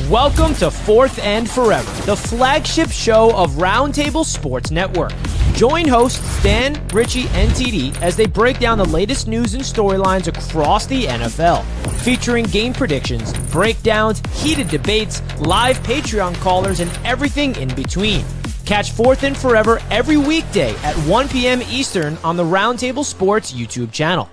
Welcome to Fourth and Forever, the flagship show of Roundtable Sports Network. Join hosts Dan, Richie, and TD as they break down the latest news and storylines across the NFL, featuring game predictions, breakdowns, heated debates, live Patreon callers, and everything in between. Catch Fourth and Forever every weekday at 1 p.m. Eastern on the Roundtable Sports YouTube channel.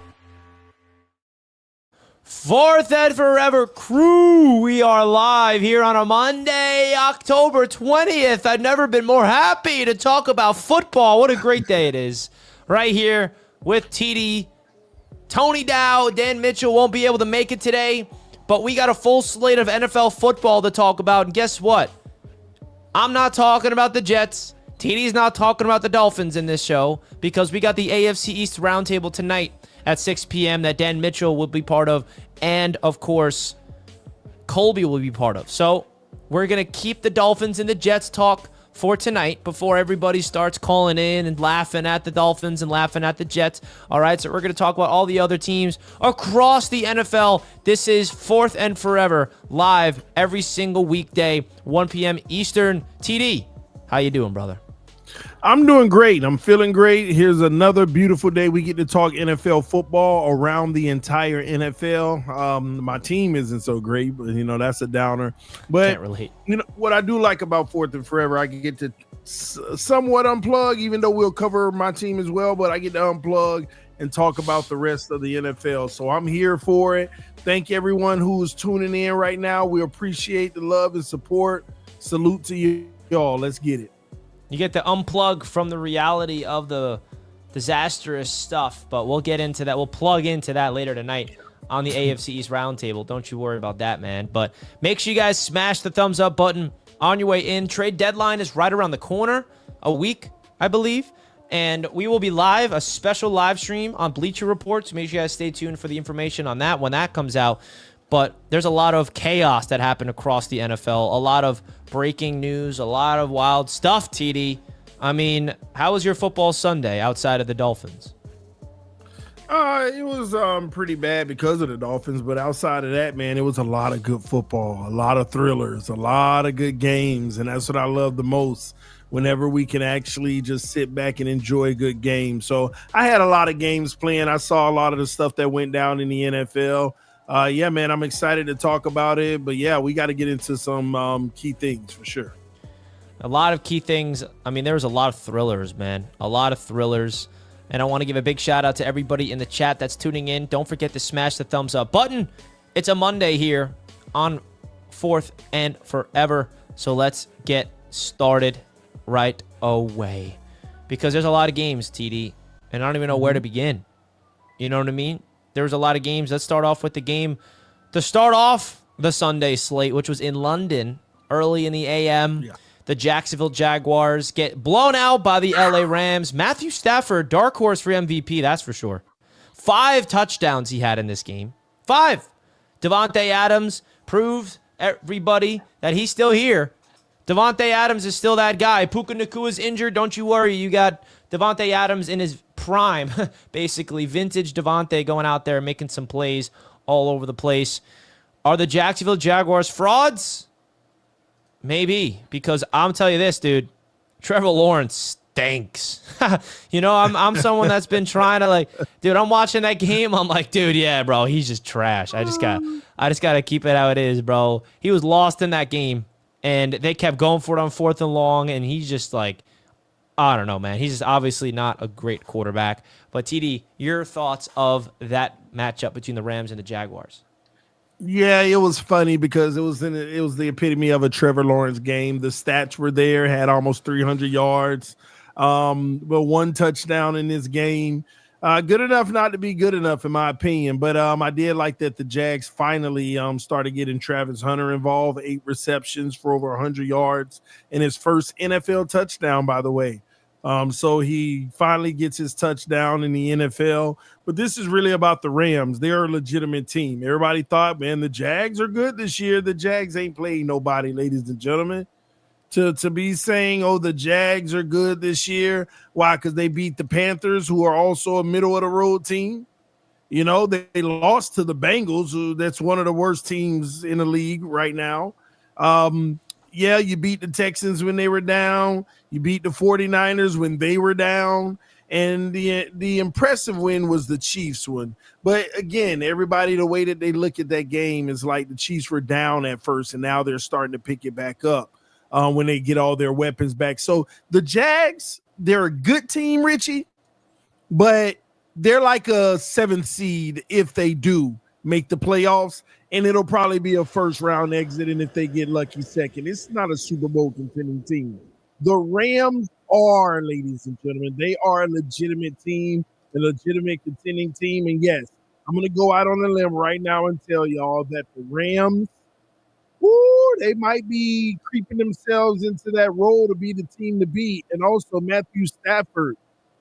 Fourth and Forever crew, we are live here on a Monday, October 20th. I've never been more happy to talk about football. What a great day it is. Right here with TD. Tony Dow, Dan Mitchell won't be able to make it today, but we got a full slate of NFL football to talk about. And guess what? I'm not talking about the Jets. TD's not talking about the Dolphins in this show because we got the AFC East Roundtable tonight at 6 p.m. that Dan Mitchell will be part of, and, of course, Colby will be part of. So we're going to keep the Dolphins and the Jets talk for tonight before everybody starts calling in and laughing at the Dolphins and laughing at the Jets. All right, so we're going to talk about all the other teams across the NFL. This is Fourth and Forever, live every single weekday, 1 p.m. Eastern. TD, how you doing, brother? I'm doing great. I'm feeling great. Here's another beautiful day. We get to talk NFL football around the entire NFL. My team isn't so great, but that's a downer. But can't relate. What I do like about Fourth and Forever, I can get to somewhat unplug, even though we'll cover my team as well. But I get to unplug and talk about the rest of the NFL. So I'm here for it. Thank everyone who's tuning in right now. We appreciate the love and support. Salute to y'all. Let's get it. You get to unplug from the reality of the disastrous stuff, but we'll get into that. We'll plug into that later tonight on the AFC East Roundtable. Don't you worry about that, man. But make sure you guys smash the thumbs up button on your way in. Trade deadline is right around the corner, a week, I believe. And we will be live, a special live stream on Bleacher Report. So make sure you guys stay tuned for the information on that when that comes out. But there's a lot of chaos that happened across the NFL, a lot of breaking news, a lot of wild stuff, TD. I mean, how was your football Sunday outside of the Dolphins? It was pretty bad because of the Dolphins, but outside of that, man, it was a lot of good football, a lot of thrillers, a lot of good games, and that's what I love the most, whenever we can actually just sit back and enjoy a good game. So I had a lot of games playing. I saw a lot of the stuff that went down in the NFL. Yeah, man, I'm excited to talk about it. But, yeah, we got to get into some key things for sure. A lot of key things. I mean, there was a lot of thrillers, man. A lot of thrillers. And I want to give a big shout out to everybody in the chat that's tuning in. Don't forget to smash the thumbs up button. It's a Monday here on Fourth and Forever. So let's get started right away. Because there's a lot of games, TD. And I don't even know where to begin. You know what I mean? There was a lot of games. Let's start off with the game to start off the Sunday slate, which was in London early in the a.m. Yeah. The Jacksonville Jaguars get blown out by the L.A. Rams. Matthew Stafford, dark horse for MVP, that's for sure. 5 touchdowns he had in this game. 5. Davante Adams proved everybody that he's still here. Davante Adams is still that guy. Puka Nakua's injured. Don't you worry. You got Davante Adams in his prime, basically vintage Davante going out there making some plays all over the place. Are the Jacksonville Jaguars frauds? Maybe, because I'm telling you this, dude, Trevor Lawrence stinks. I'm someone that's been trying to dude, I'm watching that game. I'm like, dude, yeah, bro, he's just trash. I just got to keep it how it is, bro. He was lost in that game and they kept going for it on 4th and long. And he's just I don't know, man. He's just obviously not a great quarterback. But, TD, your thoughts of that matchup between the Rams and the Jaguars? Yeah, it was funny because it was the epitome of a Trevor Lawrence game. The stats were there, had almost 300 yards, but 1 touchdown in this game. Good enough not to be good enough, in my opinion. But I did like that the Jags finally started getting Travis Hunter involved. 8 receptions for over 100 yards in his first NFL touchdown, by the way. So he finally gets his touchdown in the NFL. But this is really about the Rams. They're a legitimate team. Everybody thought, man, the Jags are good this year. The Jags ain't playing nobody, ladies and gentlemen. To be saying, oh, the Jags are good this year. Why? Because they beat the Panthers, who are also a middle-of-the-road team. They lost to the Bengals, who that's one of the worst teams in the league right now. Yeah, you beat the Texans when they were down. You beat the 49ers when they were down. And the impressive win was the Chiefs one. But again, everybody, the way that they look at that game is like the Chiefs were down at first, and now they're starting to pick it back up when they get all their weapons back. So the Jags, they're a good team, Richie, but they're like a 7th seed if they do make the playoffs, and it'll probably be a first round exit. And if they get lucky, second. It's not a Super Bowl contending team. The Rams are, ladies and gentlemen, they are a legitimate team, a legitimate contending team. And yes, I'm going to go out on a limb right now and tell y'all that the Rams, they might be creeping themselves into that role to be the team to beat. And also Matthew Stafford,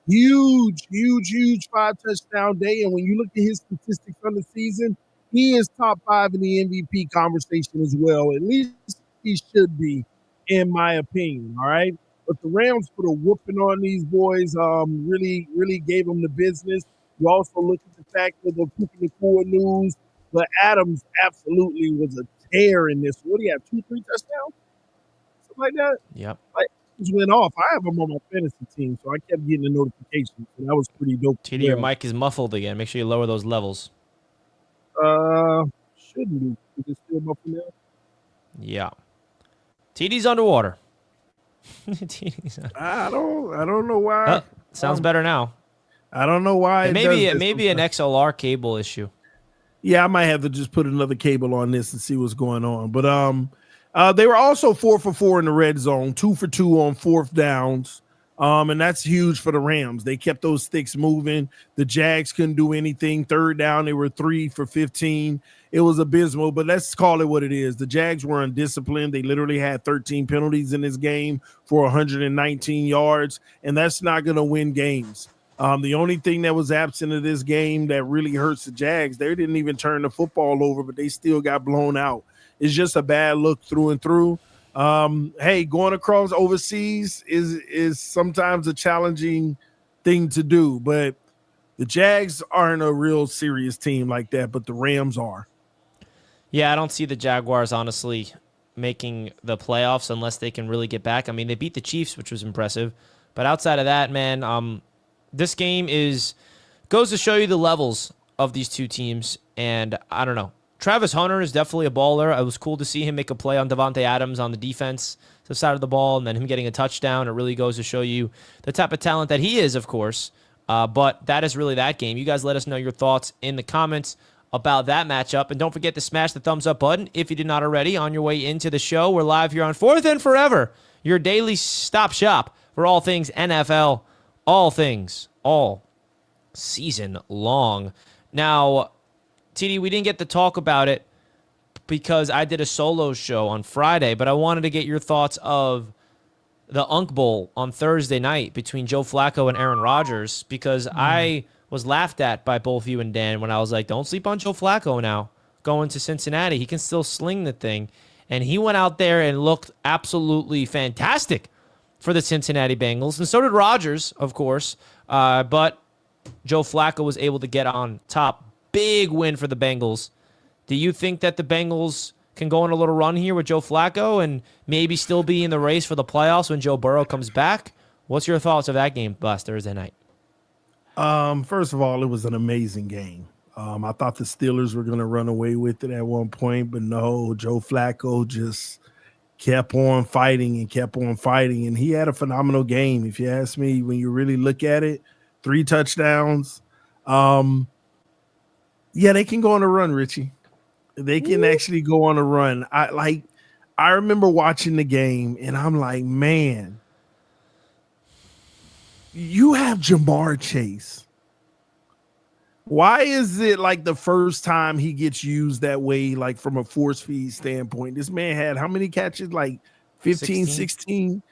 huge 5-touchdown day. And when you look at his statistics on the season, he is top 5 in the MVP conversation as well. At least he should be, in my opinion. All right. But the Rams put a whooping on these boys, really gave them the business. You also look at the fact of the Puka Nakua news, but Adams absolutely was a tear in this. What do you have, 2-3 touchdowns? Something like that? Yep. Like, just went off. I have him on my fantasy team, so I kept getting the notifications. So that was pretty dope. TD, your mic is muffled again. Make sure you lower those levels. Shouldn't be. Is it still muffled now? Yeah. TD's underwater. I don't know why. Sounds better now. I don't know why. Maybe an XLR cable issue. Yeah, I might have to just put another cable on this and see what's going on. But they were also 4 for 4 in the red zone, 2 for 2 on 4th downs. And that's huge for the Rams. They kept those sticks moving. The Jags couldn't do anything. 3rd down, they were 3 for 15. It was abysmal, but let's call it what it is. The Jags were undisciplined. They literally had 13 penalties in this game for 119 yards, and that's not going to win games. The only thing that was absent of this game that really hurts the Jags, they didn't even turn the football over, but they still got blown out. It's just a bad look through and through. Hey, going across overseas is sometimes a challenging thing to do, but the Jags aren't a real serious team like that, but the Rams are. Yeah, I don't see the Jaguars, honestly, making the playoffs unless they can really get back. I mean, they beat the Chiefs, which was impressive. But outside of that, man, this game goes to show you the levels of these two teams. And I don't know. Travis Hunter is definitely a baller. It was cool to see him make a play on Devontae Adams on the defense, the side of the ball, and then him getting a touchdown. It really goes to show you the type of talent that he is, of course. But that is really that game. You guys let us know your thoughts in the comments about that matchup. And don't forget to smash the thumbs up button if you did not already on your way into the show. We're live here on 4th and Forever, your daily stop shop for all things NFL, all things, all season long. Now, TD, we didn't get to talk about it because I did a solo show on Friday, but I wanted to get your thoughts of the Unk Bowl on Thursday night between Joe Flacco and Aaron Rodgers, because I was laughed at by both you and Dan when I was like, don't sleep on Joe Flacco now going to Cincinnati. He can still sling the thing. And he went out there and looked absolutely fantastic for the Cincinnati Bengals. And so did Rodgers, of course. But Joe Flacco was able to get on top. Big win for the Bengals. Do you think that the Bengals can go on a little run here with Joe Flacco and maybe still be in the race for the playoffs when Joe Burrow comes back? What's your thoughts of that game last Thursday night? First of all, it was an amazing game. I thought the Steelers were going to run away with it at one point, but no, Joe Flacco just kept on fighting, and he had a phenomenal game. If you ask me, when you really look at it, 3 touchdowns. Yeah, they can go on a run, Richie. They can actually go on a run. I remember watching the game, and I'm like, man, you have Jamar Chase. Why is it like the first time he gets used that way, like from a force feed standpoint? This man had how many catches? Like 15, 16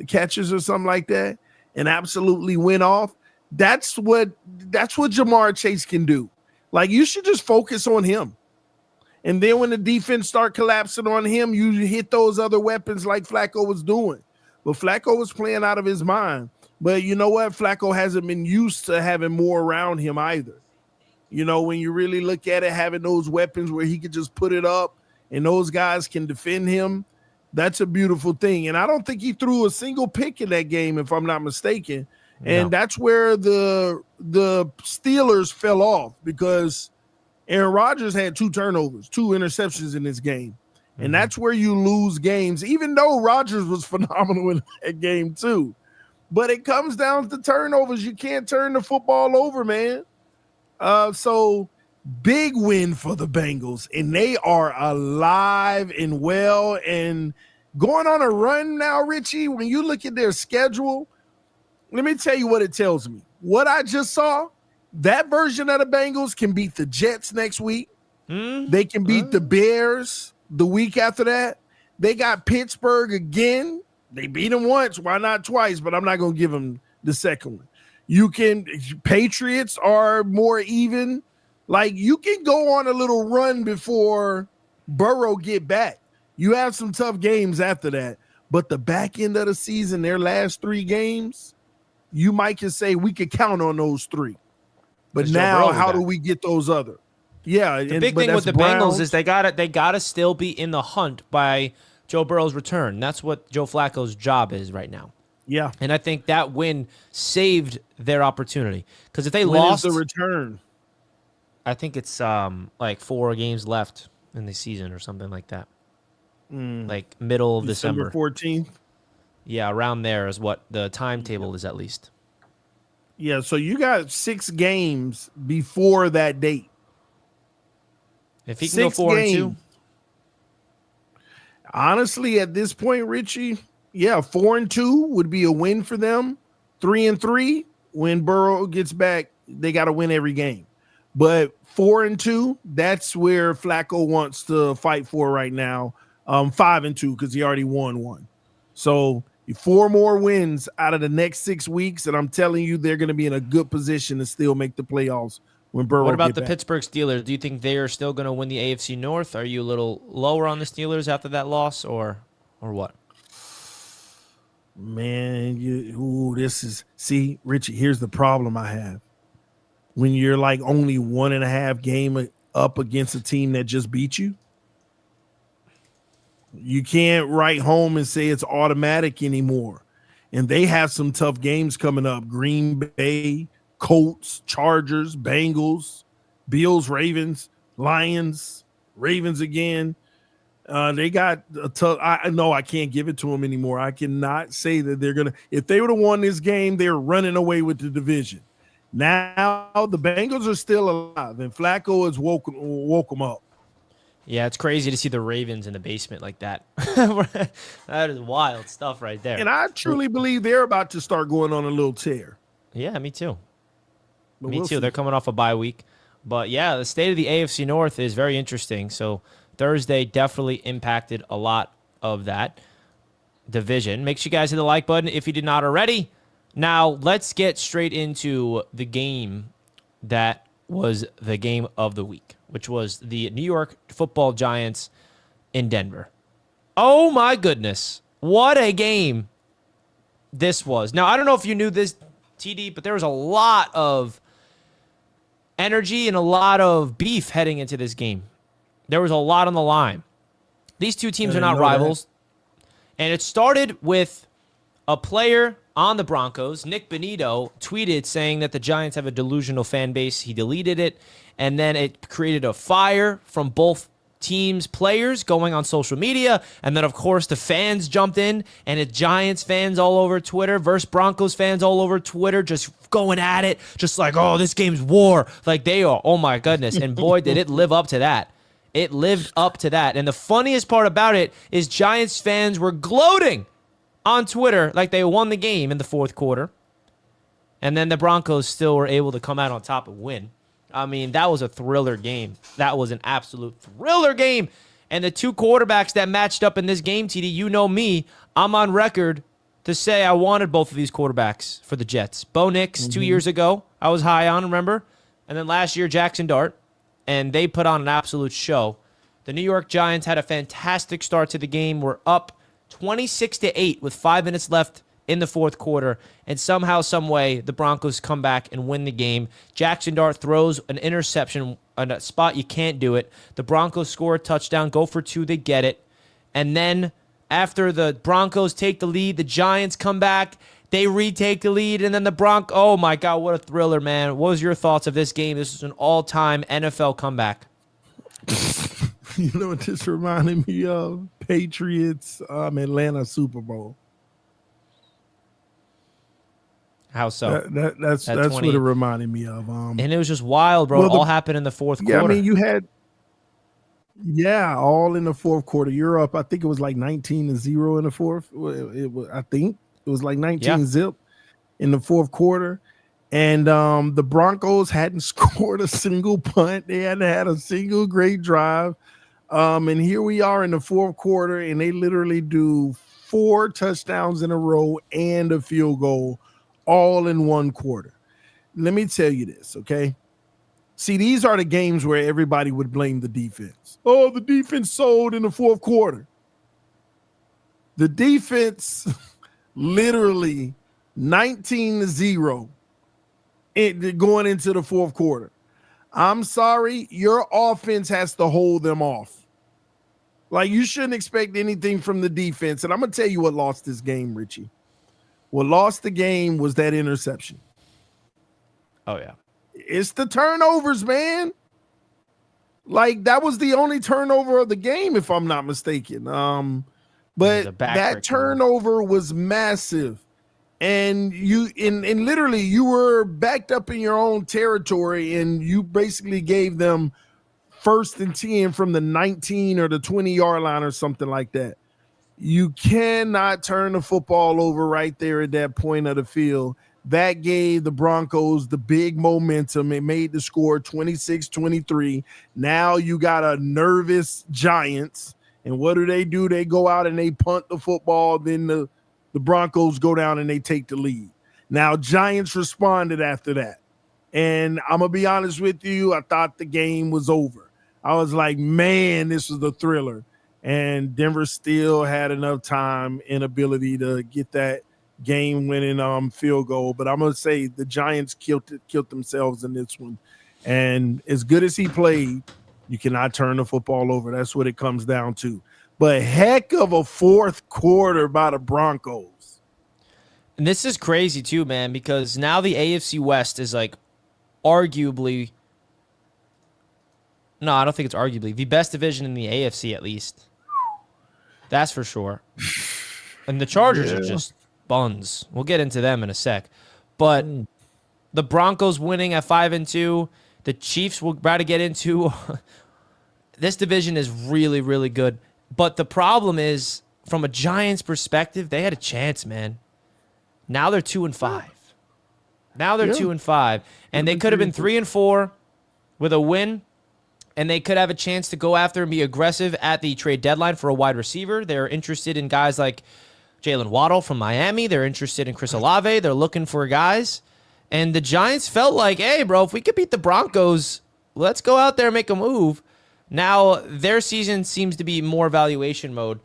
catches or something like that, and absolutely went off. That's what Jamar Chase can do. Like, you should just focus on him. And then when the defense start collapsing on him, you hit those other weapons like Flacco was doing. But Flacco was playing out of his mind. But you know what? Flacco hasn't been used to having more around him either. You know, when you really look at it, having those weapons where he could just put it up and those guys can defend him, That's a beautiful thing. And I don't think he threw a single pick in that game, if I'm not mistaken. And that's where the Steelers fell off, because Aaron Rodgers had 2 turnovers, 2 interceptions in this game. And that's where you lose games, even though Rodgers was phenomenal in that game too. But it comes down to turnovers. You can't turn the football over, man. So big win for the Bengals, and they are alive and well and going on a run now, Richie. When you look at their schedule, let me tell you what it tells me. What I just saw, that version of the Bengals can beat the Jets next week. They can beat the Bears the week after that. They got Pittsburgh again. They beat them once. Why not twice? But I'm not going to give them the second one. Patriots are more even. Like, you can go on a little run before Burrow get back. You have some tough games after that. But the back end of the season, their last 3 games, you might can say we could count on those 3. But now, how do we get those other? Yeah. The big thing with the Bengals is they gotta still be in the hunt by Joe Burrow's return. That's what Joe Flacco's job is right now. Yeah. And I think that win saved their opportunity. Because if they when lost is the return, I think it's like 4 games left in the season or something like that. Like middle of December 14th. Yeah, around there is what the timetable is, at least. Yeah, so you got 6 games before that date. If he can go 4-2. Honestly, at this point, Richie, 4-2 would be a win for them. 3-3, when Burrow gets back, they got to win every game. But 4-2, that's where Flacco wants to fight for right now. 5-2, because he already won 1. So 4 more wins out of the next 6 weeks, and I'm telling you, they're going to be in a good position to still make the playoffs when Burrow. What about the back. Pittsburgh Steelers? Do you think they are still going to win the AFC North? Are you a little lower on the Steelers after that loss, or what? Man, Richie, here's the problem I have. When you're like only 1.5 game up against a team that just beat you, you can't write home and say it's automatic anymore. And they have some tough games coming up. Green Bay, Colts, Chargers, Bengals, Bills, Ravens, Lions, Ravens again. They got a tough. I know I can't give it to them anymore. I cannot say that they're going to. If they would have won this game, they're running away with the division. Now the Bengals are still alive, and Flacco has woke them up. Yeah, it's crazy to see the Ravens in the basement like that. That is wild stuff right there. And I truly believe they're about to start going on a little tear. Yeah, me too. But Me we'll too. see. They're coming off a bye week. But yeah, the state of the AFC North is very interesting. So Thursday definitely impacted a lot of that division. Make sure you guys hit the like button if you did not already. Now, let's get straight into the game that was the game of the week, which was the New York Football Giants in Denver. Oh, my goodness. What a game this was. Now, I don't know if you knew this, TD, but there was a lot of energy and a lot of beef heading into this game. There was a lot on the line. These two teams are not rivals. And it started with a player on the Broncos, Nick Bonito, tweeted saying that the Giants have a delusional fan base. He deleted it, and then it created a fire from both teams' players going on social media. And then, of course, the fans jumped in, and it's Giants fans all over Twitter versus Broncos fans all over Twitter, just going at it, just like, oh, this game's war. Like they are. Oh, my goodness. And boy, did it live up to that. It lived up to that. And the funniest part about it is Giants fans were gloating on Twitter like they won the game in the fourth quarter. And then the Broncos still were able to come out on top and win. I mean, that was a thriller game. That was an absolute thriller game. And the two quarterbacks that matched up in this game, TD, you know me, I'm on record to say I wanted both of these quarterbacks for the Jets. Bo Nix, 2 years ago, I was high on, remember? And then last year, Jackson Dart. And they put on an absolute show. The New York Giants had a fantastic start to the game. We're up 26-8 with 5 minutes left in the fourth quarter, and somehow, some way, the Broncos come back and win the game. Jackson Dart throws an interception on a spot you can't do it. The Broncos score a touchdown, go for 2, they get it, and then after the Broncos take the lead, the Giants come back, they retake the lead, and then the Broncos. Oh my God, what a thriller, man! What was your thoughts of this game? This is an all-time NFL comeback. You know what this reminded me of? Patriots, Atlanta Super Bowl. How so? That's what it reminded me of. And it was just wild, bro. It all happened in the fourth quarter. Yeah, I mean, you had all in the fourth quarter. You're up, I think it was like 19-0 in the fourth. I think it was like 19-zip in the fourth quarter. And the Broncos hadn't scored a single punt. They hadn't had a single great drive. And here we are in the fourth quarter, and they literally do 4 touchdowns in a row and a field goal all in one quarter. Let me tell you this, okay? See, these are the games where everybody would blame the defense. Oh, the defense sold in the fourth quarter. The defense literally 19-0 going into the fourth quarter. I'm sorry, your offense has to hold them off. Like, you shouldn't expect anything from the defense. And I'm going to tell you what lost this game, Richie. What lost the game was that interception. Oh, yeah. It's the turnovers, man. Like, that was the only turnover of the game, if I'm not mistaken. But that turnover was massive. And literally you were backed up in your own territory, and you basically gave them 1st and 10 from the 19 or the 20-yard line or something like that. You cannot turn the football over right there at that point of the field. That gave the Broncos the big momentum. It made the score 26-23. Now you got a nervous Giants. And what do? They go out and they punt the football. Then the Broncos go down and they take the lead. Now, Giants responded after that. And I'm going to be honest with you, I thought the game was over. I was like, man, this was a thriller. And Denver still had enough time and ability to get that game-winning field goal. But I'm going to say the Giants killed themselves in this one. And as good as he played, you cannot turn the football over. That's what it comes down to. But heck of a fourth quarter by the Broncos. And this is crazy too, man, because now the AFC West is like arguably, no, I don't think it's arguably, the best division in the AFC at least. That's for sure. And the Chargers are just buns. We'll get into them in a sec. But the Broncos winning at 5-2. The Chiefs will try to get into. This division is really, really good. But the problem is, from a Giants perspective, they had a chance, man. Now they're 2-5. Now they're 2-5. And they could have been 3-4 with a win. And they could have a chance to go after and be aggressive at the trade deadline for a wide receiver. They're interested in guys like Jalen Waddle from Miami. They're interested in Chris Olave. They're looking for guys. And the Giants felt like, hey, bro, if we could beat the Broncos, let's go out there and make a move. Now, their season seems to be more evaluation mode.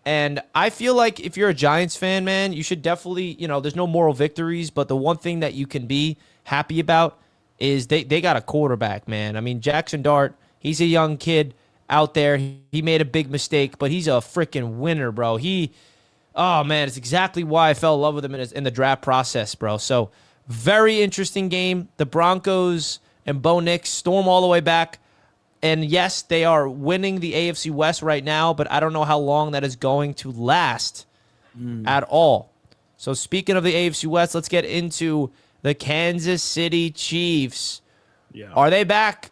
And I feel like if you're a Giants fan, man, you should definitely, there's no moral victories, but the one thing that you can be happy about is they got a quarterback, man. I mean, Jackson Dart, he's a young kid out there. He made a big mistake, but he's a freaking winner, bro. Oh, man, it's exactly why I fell in love with him in the draft process, bro. So, very interesting game. The Broncos and Bo Nix storm all the way back. And yes, they are winning the AFC West right now, but I don't know how long that is going to last at all. So speaking of the AFC West, let's get into the Kansas City Chiefs. Yeah. Are they back?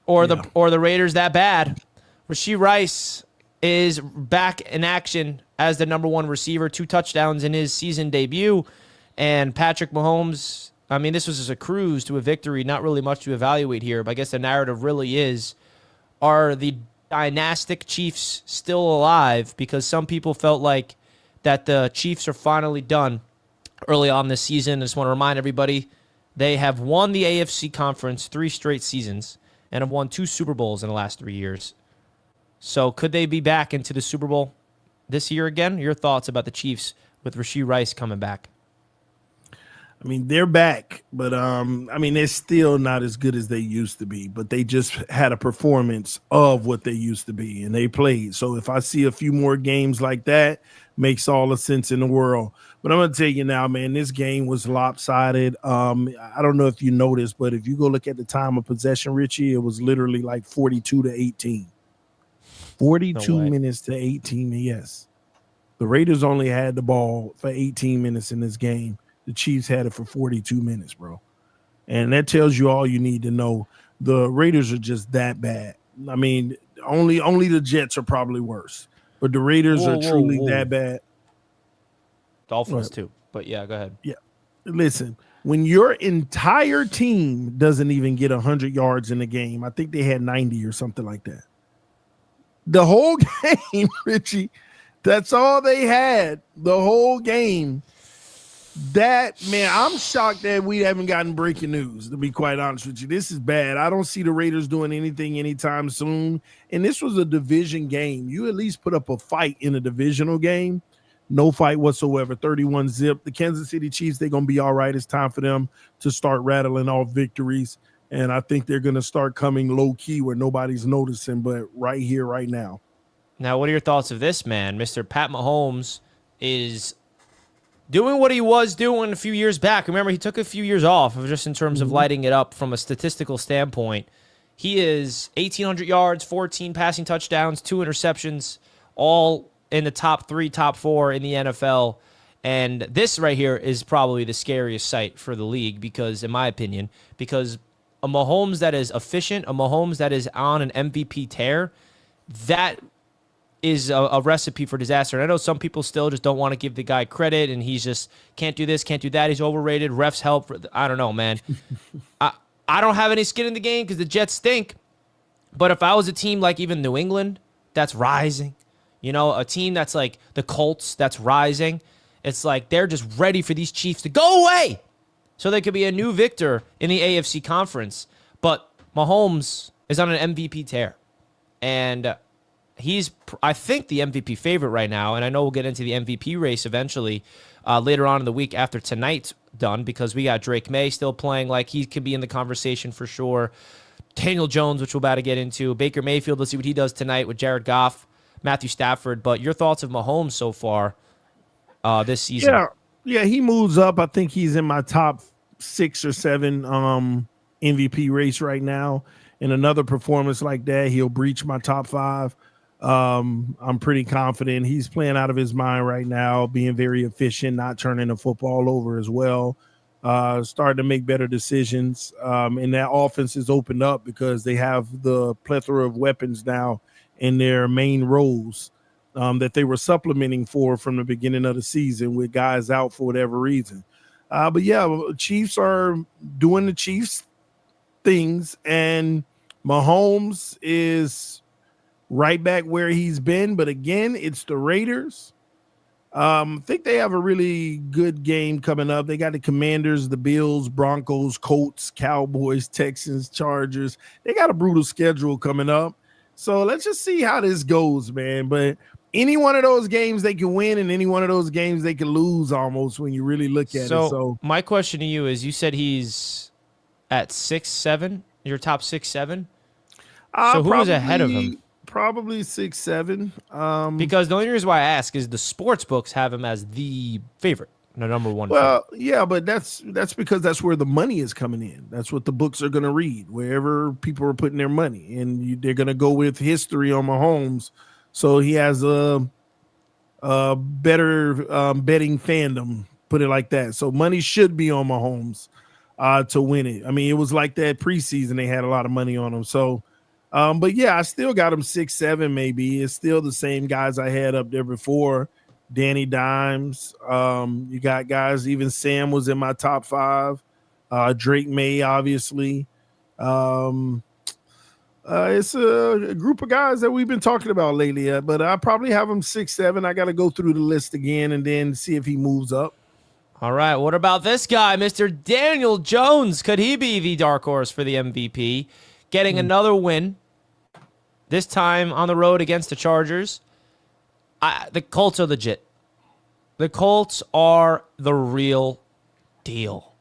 Or the Raiders that bad? Rashee Rice is back in action as the number 1 receiver, 2 touchdowns in his season debut. And Patrick Mahomes, I mean, this was just a cruise to a victory, not really much to evaluate here, but I guess the narrative really is, are the dynastic Chiefs still alive? Because some people felt like that the Chiefs are finally done early on this season. I just want to remind everybody, they have won the AFC Conference 3 straight seasons and have won 2 Super Bowls in the last 3 years. So could they be back into the Super Bowl this year again? Your thoughts about the Chiefs with Rashee Rice coming back? I mean, they're back, but I mean, they're still not as good as they used to be, but they just had a performance of what they used to be, and they played. So if I see a few more games like that, makes all the sense in the world. But I'm gonna tell you now, man, this game was lopsided. I don't know if you noticed, but if you go look at the time of possession, Richie, it was literally like 42-18. No 42 way. minutes to 18. Yes. The Raiders only had the ball for 18 minutes in this game. The Chiefs had it for 42 minutes, bro. And that tells you all you need to know. The Raiders are just that bad. I mean, only the Jets are probably worse. But the Raiders are truly that bad. Dolphins too. But yeah, go ahead. Yeah. Listen, when your entire team doesn't even get 100 yards in the game, I think they had 90 or something like that. The whole game, Richie, that's all they had the whole game. That, man, I'm shocked that we haven't gotten breaking news, to be quite honest with you. This is bad. I don't see the Raiders doing anything anytime soon. And this was a division game. You at least put up a fight in a divisional game. No fight whatsoever, 31-0. The Kansas City Chiefs, they're going to be all right. It's time for them to start rattling off victories. And I think they're going to start coming low-key where nobody's noticing, but right here, right now. Now, what are your thoughts of this, man? Mr. Pat Mahomes is doing what he was doing a few years back. Remember, he took a few years off just in terms of lighting it up from a statistical standpoint. He is 1,800 yards, 14 passing touchdowns, 2 interceptions, all in the top 3, top 4 in the NFL. And this right here is probably the scariest sight for the league because, in my opinion, because a Mahomes that is efficient, a Mahomes that is on an MVP tear, that is a recipe for disaster. And I know some people still just don't want to give the guy credit, and he's just can't do this, can't do that. He's overrated. Refs help. I don't know, man. I don't have any skin in the game because the Jets stink. But if I was a team like even New England that's rising, you know, a team that's like the Colts that's rising, it's like they're just ready for these Chiefs to go away so there could be a new victor in the AFC conference. But Mahomes is on an MVP tear. And he's, I think, the MVP favorite right now, and I know we'll get into the MVP race eventually later on in the week after tonight's done because we got Drake May still playing like he could be in the conversation for sure. Daniel Jones, which we're about to get into. Baker Mayfield, let's see what he does tonight with Jared Goff, Matthew Stafford. But your thoughts of Mahomes so far this season? Yeah, he moves up. I think he's in my top 6 or 7 MVP race right now. In another performance like that, he'll breach my top 5. I'm pretty confident he's playing out of his mind right now, being very efficient, not turning the football over as well, starting to make better decisions. And that offense is opened up because they have the plethora of weapons now in their main roles that they were supplementing for from the beginning of the season with guys out for whatever reason. But yeah, Chiefs are doing the Chiefs things, and Mahomes is right back where he's been. But again, it's the Raiders. I think they have a really good game coming up. They got the Commanders, the Bills, Broncos, Colts, Cowboys, Texans, Chargers. They got a brutal schedule coming up. So let's just see how this goes, man. But any one of those games they can win, and any one of those games they can lose almost when you really look at it. So my question to you is, you said he's at 6'7", your top 6'7". So who was ahead of him? Probably 6'7". Because the only reason why I ask is the sports books have him as the favorite, the number one. Well, yeah, but that's because that's where the money is coming in. That's what the books are going to read, wherever people are putting their money, and they're going to go with history on Mahomes. So he has a better betting fandom, put it like that. So money should be on Mahomes to win it. I mean, it was like that preseason; they had a lot of money on him. So. But yeah, I still got him 6'7", maybe. It's still the same guys I had up there before. Danny Dimes. You got guys, even Sam was in my top 5. Drake May, obviously. It's a group of guys that we've been talking about lately. But I probably have him 6'7". I got to go through the list again and then see if he moves up. All right, what about this guy, Mr. Daniel Jones? Could he be the dark horse for the MVP? Getting another win. This time on the road against the Chargers. The Colts are legit. The Colts are the real deal.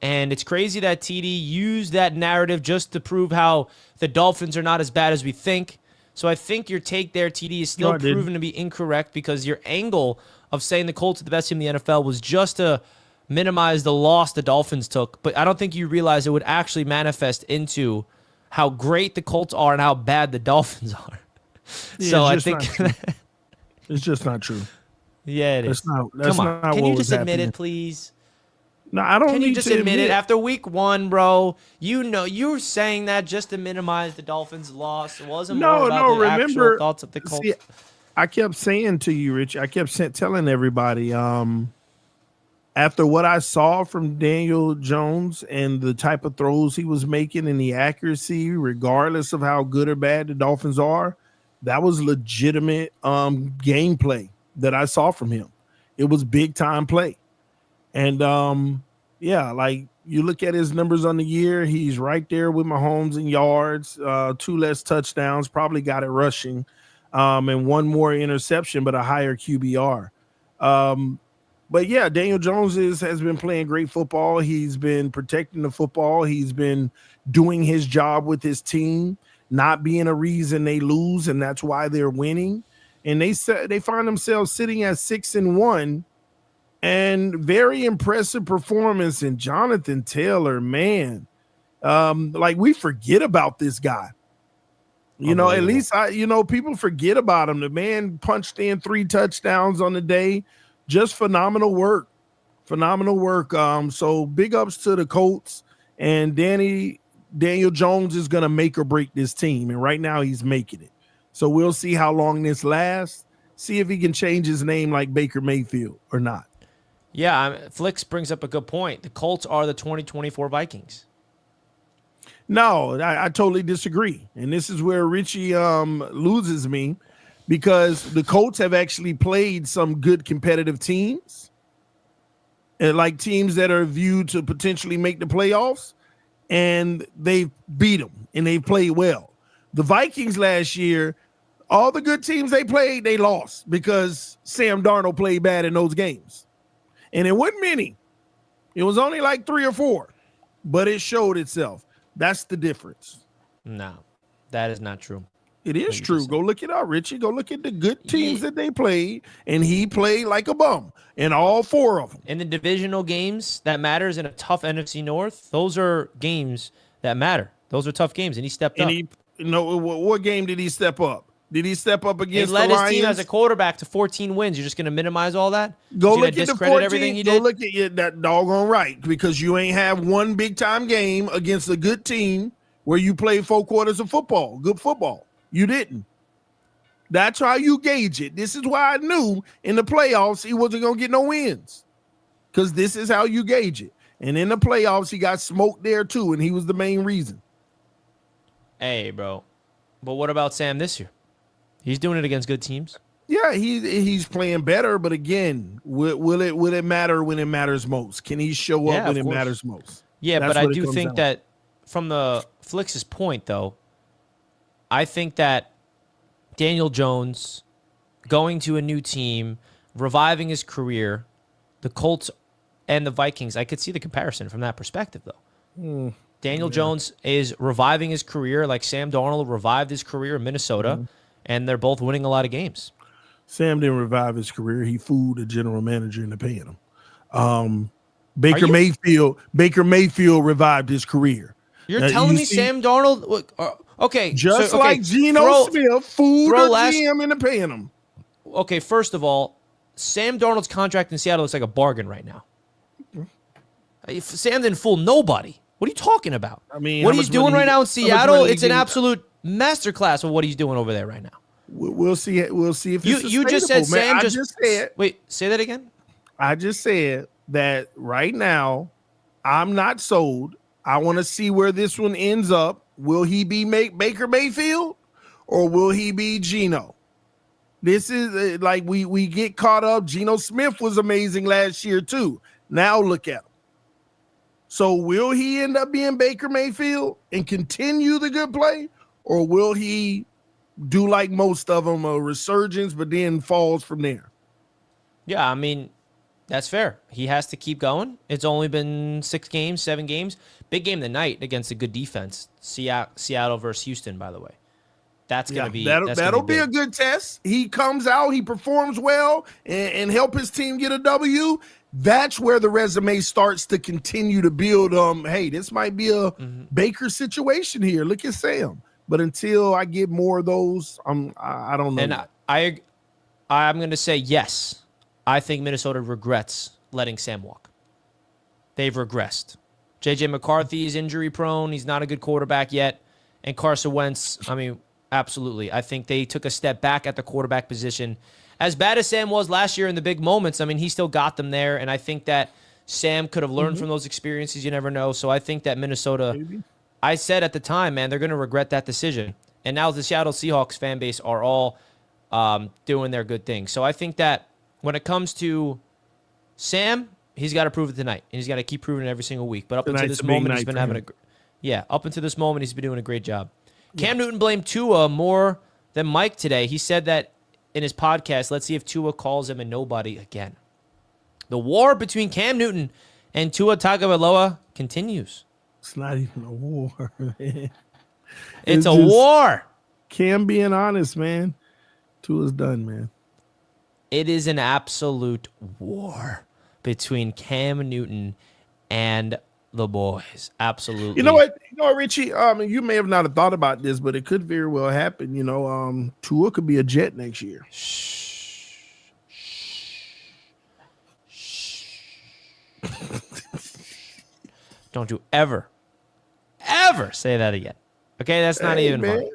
And it's crazy that TD used that narrative just to prove how the Dolphins are not as bad as we think. So I think your take there, TD, is still proven to be incorrect because your angle of saying the Colts are the best team in the NFL was just to minimize the loss the Dolphins took. But I don't think you realize it would actually manifest into how great the Colts are and how bad the Dolphins are. Yeah, so I think it's just not true. Yeah, it is. That's Come on. not Can what you just was admit happening. it, please? No, I don't Can need you just to admit it after week 1, bro? You know you're saying that just to minimize the Dolphins' loss. It wasn't more about the actual thoughts of the Colts. See, I kept saying to you, Rich, I kept telling everybody, after what I saw from Daniel Jones and the type of throws he was making and the accuracy, regardless of how good or bad the Dolphins are, that was legitimate gameplay that I saw from him. It was big time play. And yeah, like you look at his numbers on the year, he's right there with Mahomes in yards, 2 less touchdowns, probably got it rushing, and 1 more interception, but a higher QBR. But yeah, Daniel Jones has been playing great football. He's been protecting the football. He's been doing his job with his team, not being a reason they lose, and that's why they're winning. And they find themselves sitting at 6-1. And very impressive performance in Jonathan Taylor, man. Like we forget about this guy. You know, at least people forget about him. The man punched in 3 touchdowns on the day. Just phenomenal work. Phenomenal work. So big ups to the Colts, and Daniel Jones is gonna make or break this team. And right now he's making it. So we'll see how long this lasts. See if he can change his name like Baker Mayfield or not. Yeah, Flicks brings up a good point. The Colts are the 2024 Vikings. No, I totally disagree. And this is where Richie loses me, because the Colts have actually played some good competitive teams, and like teams that are viewed to potentially make the playoffs, and they've beat them and they played well. The Vikings last year, all the good teams they played, they lost because Sam Darnold played bad in those games. And it wasn't many. It was only like 3 or 4, but it showed itself. That's the difference. No, that is not true. It is true. Go look it up, Richie. Go look at the good teams that they played, and he played like a bum in all 4 of them. In the divisional games that matters in a tough NFC North, those are games that matter. Those are tough games, and he stepped up. What game did he step up? Did he step up against the Lions? He led his team as a quarterback to 14 wins. You're just going to minimize all that? Go look at the 14. Go look at that doggone right, because you ain't have one big-time game against a good team where you played 4 quarters of football, good football. You didn't. That's how you gauge it. This is why I knew in the playoffs he wasn't going to get no wins, because this is how you gauge it. And in the playoffs, he got smoked there too, and he was the main reason. Hey, bro. But what about Sam this year? He's doing it against good teams. Yeah, he's playing better, but again, will it matter when it matters most? Can he show up when it matters most? Yeah, but I do think that from the Flix's point, though, I think that Daniel Jones going to a new team, reviving his career, the Colts and the Vikings, I could see the comparison from that perspective, though. Daniel Jones is reviving his career like Sam Darnold revived his career in Minnesota. And they're both winning a lot of games. Sam didn't revive his career. He fooled the general manager into paying him. Baker Mayfield revived his career. You're telling me Sam Darnold? Okay. Just like Geno Smith fooled the GM into paying him. Okay, first of all, Sam Darnold's contract in Seattle looks like a bargain right now. Sam didn't fool nobody. What are you talking about? I mean, what he's doing right now in Seattle, it's an absolute masterclass of what he's doing over there right now. We'll see. We'll see if you just said Sam. Said, wait, say that again. I just said that right now, I'm not sold. I want to see where this one ends up. Will he be Baker Mayfield, or will he be Geno? This is like we get caught up. Geno Smith was amazing last year too. Now look at him. So will he end up being Baker Mayfield and continue the good play, or will he do like most of them, a resurgence, but then falls from there? Yeah, I mean, That's fair. He has to keep going. It's only been 6 games, 7 games. Big game tonight against a good defense. Seattle versus Houston, by the way. That's gonna be that'll be a good test. He comes out, he performs well, and help his team get a W. That's where the resume starts to continue to build. Hey, this might be a Baker situation here. Look at Sam. But until I get more of those, I don't know. And I'm gonna say yes. I think Minnesota regrets letting Sam walk. They've regressed. J.J. McCarthy is injury prone. He's not a good quarterback yet. And Carson Wentz, I mean, absolutely. I think they took a step back at the quarterback position. As bad as Sam was last year in the big moments, I mean, he still got them there. And I think that Sam could have learned from those experiences. You never know. So I think that Minnesota, I said at the time, man, they're going to regret that decision. And now the Seattle Seahawks fan base are all doing their good things. So I think that when it comes to Sam, he's got to prove it tonight, and he's got to keep proving it every single week. But up until this moment, he's been having up until this moment, he's been doing a great job. Cam Newton blamed Tua more than Mike today. He said that in his podcast. Let's see if Tua calls him a nobody again. The war between Cam Newton and Tua Tagovailoa continues. It's not even a war, man. It's a war. Cam being honest, man. Tua's done, man. It is an absolute war between Cam Newton and the boys. Absolutely. You know what, Richie? You may have not have thought about this, but it could very well happen. Tua could be a Jet next year. Don't you ever say that again. Okay, that's not even funny.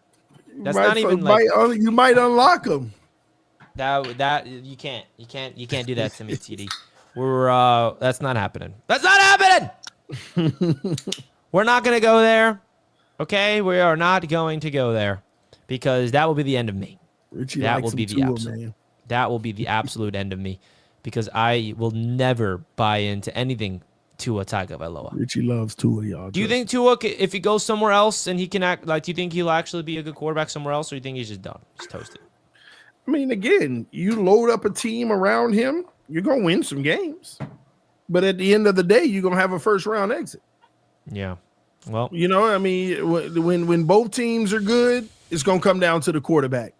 That's not even like you might unlock him. That you can't do that to me, TD. That's not happening. That's not happening. We're not gonna go there. Okay, we are not going to go there because that will be the end of me. Richie, that will be the absolute. That will be the absolute end of me because I will never buy into anything Tua Tagovailoa. Richie loves Tua, y'all. Do you think Tua, if he goes somewhere else and he can act like, do you think he'll actually be a good quarterback somewhere else, or do you think he's just done? He's toasted. I mean, again, you load up a team around him, you're gonna win some games. But at the end of the day, you're gonna have a first round exit. Yeah. Well, when both teams are good, it's gonna come down to the quarterback.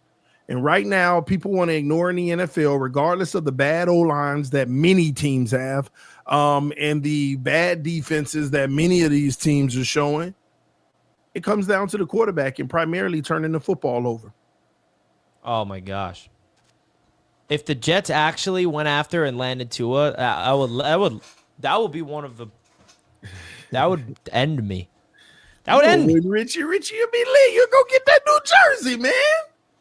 And right now, people want to ignore in the NFL, regardless of the bad O-lines that many teams have, and the bad defenses that many of these teams are showing. It comes down to the quarterback and primarily turning the football over. Oh my gosh. If the Jets actually went after and landed Tua, that would be one of the that would end me. That would end me. Richie, you'll be late. You'll go get that New Jersey, man.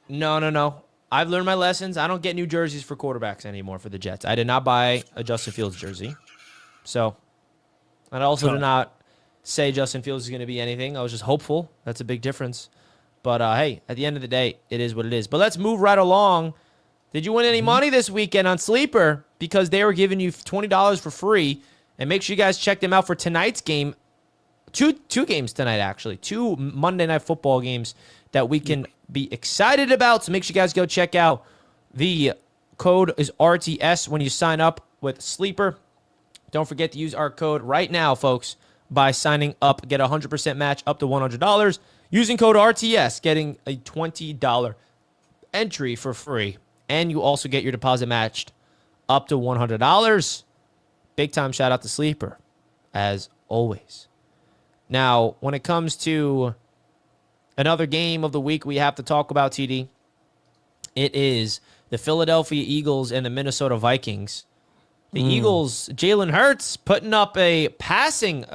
No. I've learned my lessons. I don't get new jerseys for quarterbacks anymore for the Jets. I did not buy a Justin Fields jersey. So, and I also did not say Justin Fields is going to be anything. I was just hopeful. That's a big difference. But, hey, at the end of the day, it is what it is. But let's move right along. Did you win any money this weekend on Sleeper? Because they were giving you $20 for free. And make sure you guys check them out for tonight's game. Two games tonight, actually. 2 Monday Night Football games that we can be excited about. So make sure you guys go check out. The code is RTS when you sign up with Sleeper. Don't forget to use our code right now, folks, by signing up. Get a 100% match up to $100. Using code RTS, getting a $20 entry for free. And you also get your deposit matched up to $100. Big time shout out to Sleeper, as always. Now, when it comes to another game of the week we have to talk about, TD, it is the Philadelphia Eagles and the Minnesota Vikings. The Eagles, Jalen Hurts, putting up a passing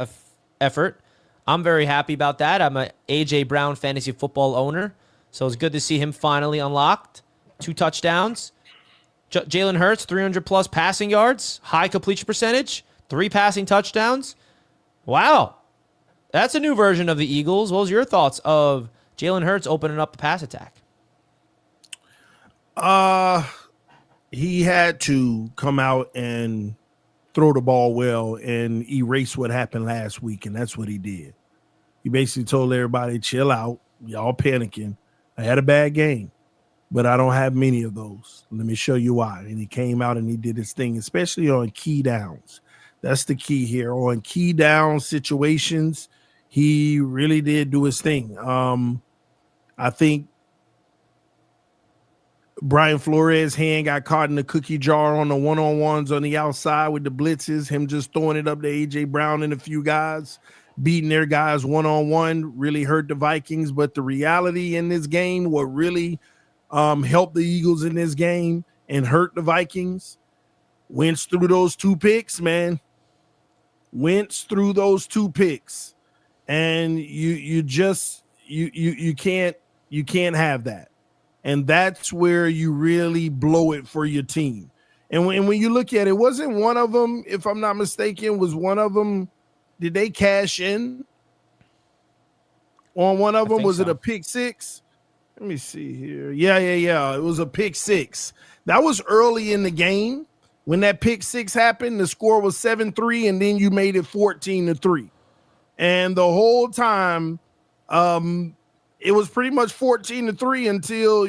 effort. I'm very happy about that. I'm a A.J. Brown fantasy football owner, so it's good to see him finally unlocked. 2 touchdowns. Jalen Hurts, 300-plus passing yards, high completion percentage, 3 passing touchdowns. Wow. That's a new version of the Eagles. What was your thoughts of Jalen Hurts opening up the pass attack? He had to come out and throw the ball well and erase what happened last week, and that's what he did. He basically told everybody, chill out. Y'all panicking. I had a bad game. but I don't have many of those. Let me show you why. And he came out and he did his thing, especially on key downs. That's the key here. On key down situations, he really did do his thing. I think Brian Flores' hand got caught in the cookie jar on the one-on-ones on the outside with the blitzes, him just throwing it up to A.J. Brown and a few guys, beating their guys one-on-one, really hurt the Vikings. But the reality in this game, what really helped the Eagles in this game and hurt the Vikings, Wentz through those 2 picks, man. Wentz through those 2 picks. And you can't have that. And that's where you really blow it for your team. And when you look at it, wasn't one of them, if I'm not mistaken, was one of them, did they cash in on one of them? Was it a pick 6? Let me see here. Yeah. It was a pick 6. That was early in the game. When that pick 6 happened, the score was 7-3, and then you made it 14-3. And the whole time, it was pretty much 14-3 until,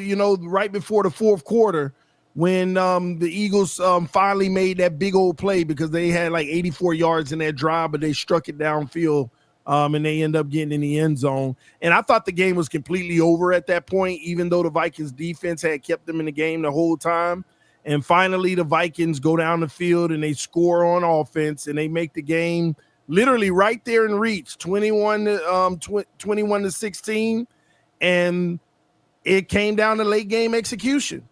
right before the fourth quarter when the Eagles finally made that big old play because they had like 84 yards in that drive, but they struck it downfield and they end up getting in the end zone. And I thought the game was completely over at that point, even though the Vikings defense had kept them in the game the whole time. And finally, the Vikings go down the field and they score on offense and they make the game literally right there in reach, 21-16. And it came down to late game execution.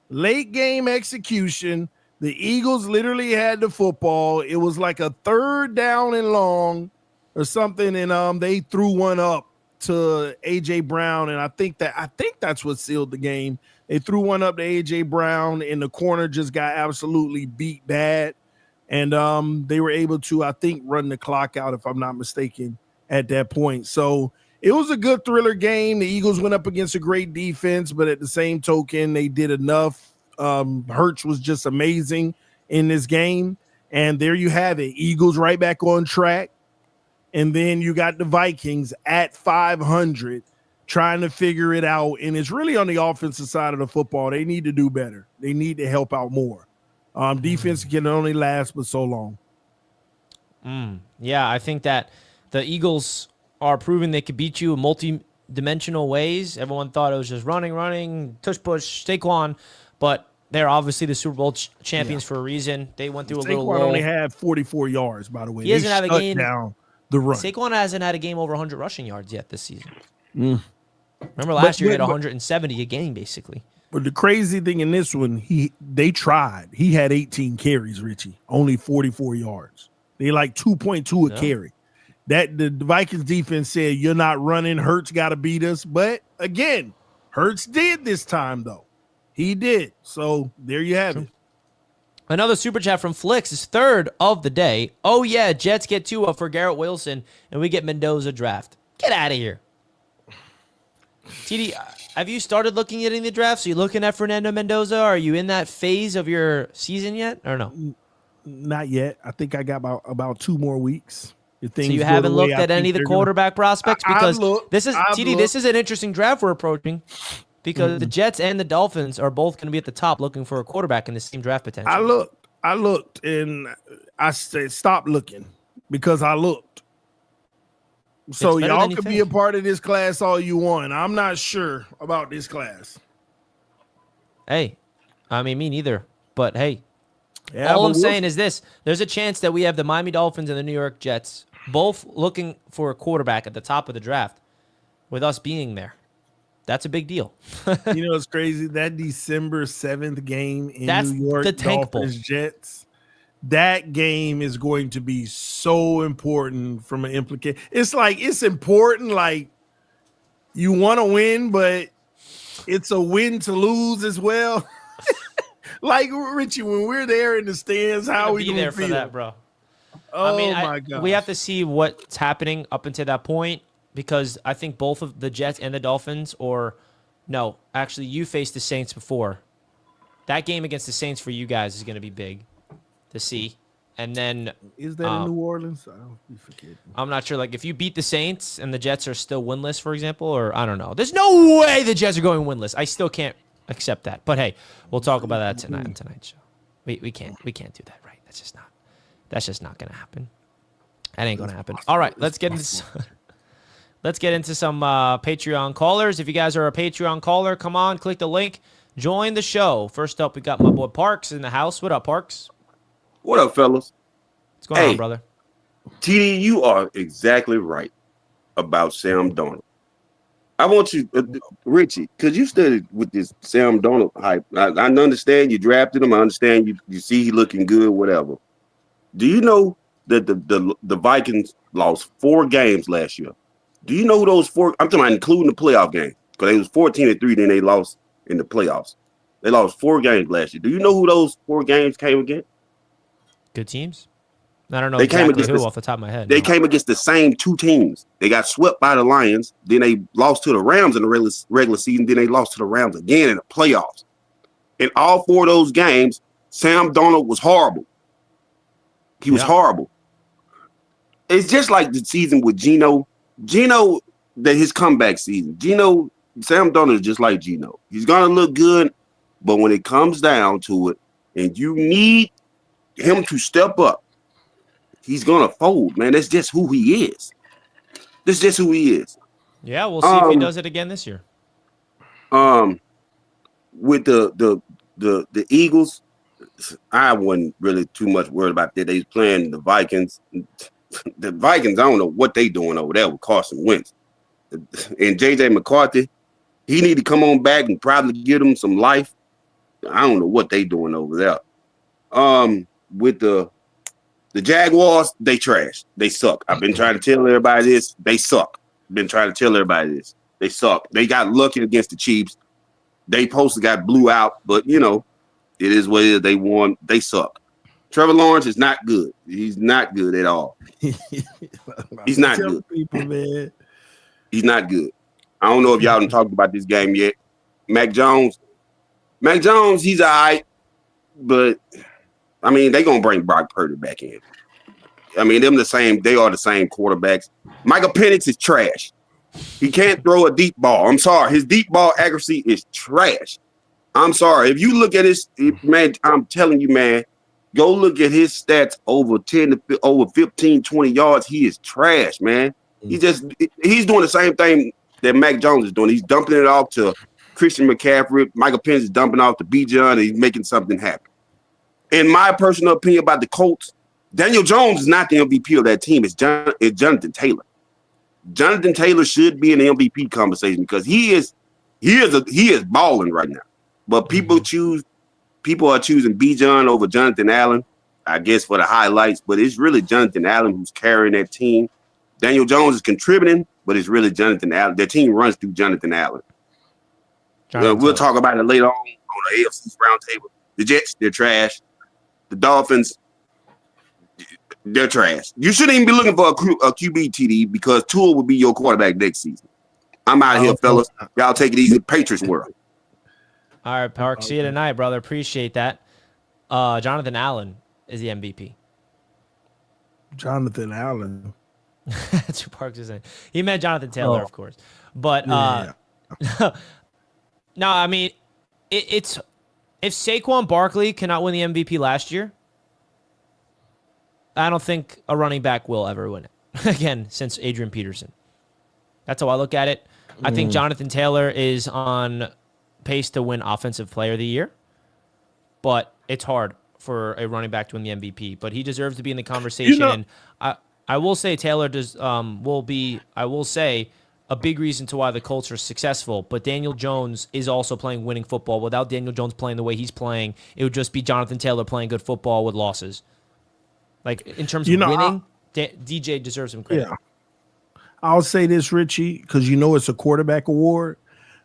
The Eagles literally had the football. It was like a 3rd down and long or something. And they threw one up to A.J. Brown. And I think that's what sealed the game. They threw one up to A.J. Brown, and the corner just got absolutely beat bad. And they were able to, I think, run the clock out, if I'm not mistaken, at that point. So it was a good thriller game. The Eagles went up against a great defense, but at the same token, they did enough. Hurts was just amazing in this game. And there you have it. Eagles right back on track. And then you got the Vikings at 500 trying to figure it out. And it's really on the offensive side of the football. They need to do better. They need to help out more. Defense can only last but so long. Yeah, I think that the Eagles are proving they could beat you in multi-dimensional ways. Everyone thought it was just running, tush-push, Saquon, but they're obviously the Super Bowl champions for a reason. They went through a little lull. Saquon only had 44 yards, by the way. He hasn't had a game down the run. Saquon hasn't had a game over 100 rushing yards yet this season. Remember last year he had 170 a game, basically. But the crazy thing in this one, they tried. He had 18 carries, Richie, only 44 yards. They like 2.2 a carry. That the Vikings defense said, you're not running. Hurts got to beat us. But again, Hurts did this time, though. He did. So there you have it. Another super chat from Flicks is 3rd of the day. Oh, yeah, Jets get Tua for Garrett Wilson, and we get Mendoza draft. Get out of here. TD, have you started looking at any drafts? Are you looking at Fernando Mendoza? Are you in that phase of your season yet, or no? Not yet. I think I got about 2 more weeks. So you haven't looked at any of the quarterback prospects? Because this is an interesting draft we're approaching because the Jets and the Dolphins are both going to be at the top looking for a quarterback in the same draft potential. I looked, and I said stop looking because I looked. So y'all could be a part of this class all you want. I'm not sure about this class. Hey, I mean, me neither. But hey, all I'm saying is this. There's a chance that we have the Miami Dolphins and the New York Jets both looking for a quarterback at the top of the draft with us being there. That's a big deal. You know, it's crazy. That December 7th game in That's New York, the tank Dolphins Jets. That game is going to be so important from an implication. It's like it's important, like you want to win, but it's a win to lose as well. Like Richie, when we're there in the stands, how we gonna be there feel? For that, bro? Oh my God! We have to see what's happening up until that point because I think both of the Jets and the Dolphins, or no, actually, you faced the Saints before. That game against the Saints for you guys is going to be big to see. And then is that in New Orleans? I don't be forgetting. I'm not sure. Like if you beat the Saints and the Jets are still winless, for example, or I don't know. There's no way the Jets are going winless. I still can't accept that. But hey, we'll talk about that tonight on tonight's show. We can't do that, right? That's just not gonna happen. That ain't gonna happen. All right, let's get into some Patreon callers. If you guys are a Patreon caller, come on, click the link, join the show. First up, we got my boy Parks in the house. What up, Parks? What up, fellas? What's going on, brother? TD, you are exactly right about Sam Darnold. I want you, Richie, because you studied with this Sam Darnold hype. I understand you drafted him. I understand you see he looking good, whatever. Do you know that the Vikings lost 4 games last year? Do you know who those 4? I'm talking about including the playoff game, because they was 14-3. Then they lost in the playoffs. They lost 4 games last year. Do you know who those 4 games came against? Good teams. I don't know exactly who off the top of my head. They came against the same 2 teams. They got swept by the Lions. Then they lost to the Rams in the regular season. Then they lost to the Rams again in the playoffs. In all 4 of those games, Sam Darnold was horrible. He was horrible. It's just like the season with Geno. His comeback season. Sam Darnold is just like Geno. He's going to look good, but when it comes down to it, and you need him to step up, he's gonna fold, man. That's just who he is. That's just who he is. Yeah, we'll see if he does it again this year. With the Eagles, I wasn't really too much worried about that. They was playing the Vikings. The Vikings, I don't know what they doing over there with Carson Wentz. And JJ McCarthy, he need to come on back and probably give him some life. I don't know what they doing over there. With the Jaguars, they trash. They suck. I've been trying to tell everybody this. They suck. Been trying to tell everybody this. They suck. They got lucky against the Chiefs. They posted got blew out, but it is what it is. They won. They suck. Trevor Lawrence is not good. He's not good at all. He's not good. People, man. He's not good. I don't know if y'all done talked about this game yet. Mac Jones, he's all right, but I mean, they gonna bring Brock Purdy back in. I mean, they are the same quarterbacks. Michael Penix is trash. He can't throw a deep ball. I'm sorry. His deep ball accuracy is trash. I'm sorry. If you look at his, man, I'm telling you, man, go look at his stats over 15, 20 yards. He is trash, man. He's doing the same thing that Mac Jones is doing. He's dumping it off to Christian McCaffrey. Michael Penix is dumping off to Bijan, and he's making something happen. In my personal opinion about the Colts, Daniel Jones is not the MVP of that team. It's Jonathan Taylor. Jonathan Taylor should be in the MVP conversation because he is balling right now. But people are choosing Bijan over Jonathan Allen, I guess for the highlights. But it's really Jonathan Allen who's carrying that team. Daniel Jones is contributing, but it's really Jonathan Allen. Their team runs through Jonathan Allen. We'll talk about it later on the AFC's roundtable. The Jets, they're trash. The Dolphins, they're trash. You shouldn't even be looking for a QB, TD, because Tua will be your quarterback next season. I'm out of here, fellas. Y'all take it easy. Patriots world. All right, Park. See you tonight, brother. Appreciate that. Jonathan Allen is the MVP. Jonathan Allen. That's who Parks is saying. He meant Jonathan Taylor, of course. But no, I mean, it's if Saquon Barkley cannot win the MVP last year, I don't think a running back will ever win it again since Adrian Peterson. That's how I look at it. I think Jonathan Taylor is on pace to win Offensive Player of the Year, but it's hard for a running back to win the MVP. But he deserves to be in the conversation. And I will say Taylor will be a big reason to why the Colts are successful. But Daniel Jones is also playing winning football. Without Daniel Jones playing the way he's playing, it would just be Jonathan Taylor playing good football with losses. Like in terms of winning, DJ deserves some credit. Yeah. I'll say this, Richie, because it's a quarterback award.